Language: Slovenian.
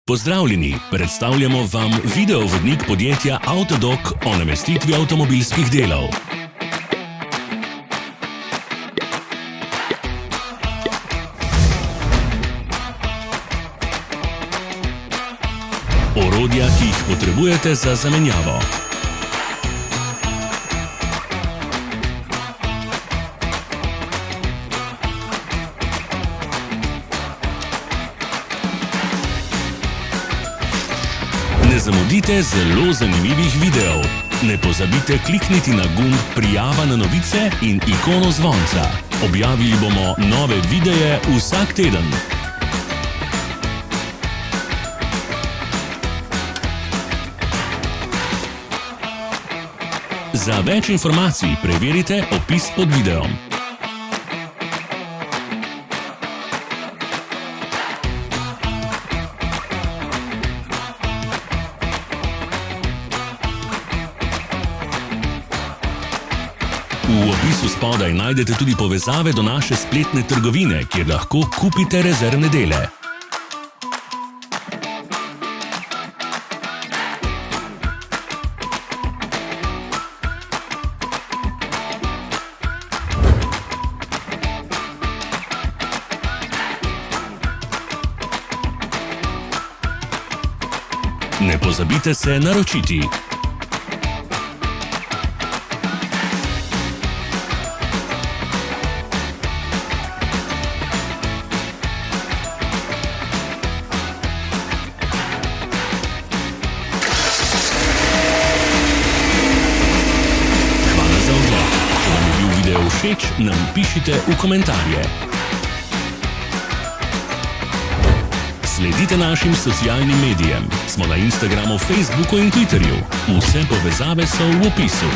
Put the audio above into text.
Pozdravljeni, predstavljamo vam videovodnik podjetja Autodoc o namestitvi avtomobilskih delov. Orodja, ki jih potrebujete za zamenjavo. Ne zamudite zelo zanimivih videov. Ne pozabite klikniti na gumb Prijava na novice in ikono zvonca. Objavili bomo nove videe vsak teden. Za več informacij preverite opis pod videom. V opisu spodaj najdete tudi povezave do naše spletne trgovine, kjer lahko kupite rezervne dele. Ne pozabite se naročiti. Hvala za ogled. Če vam je bil video všeč, nam pišite v komentarje. Sledite našim socialnim medijem. Smo na Instagramu, Facebooku in Twitterju. Vse povezave so v opisu.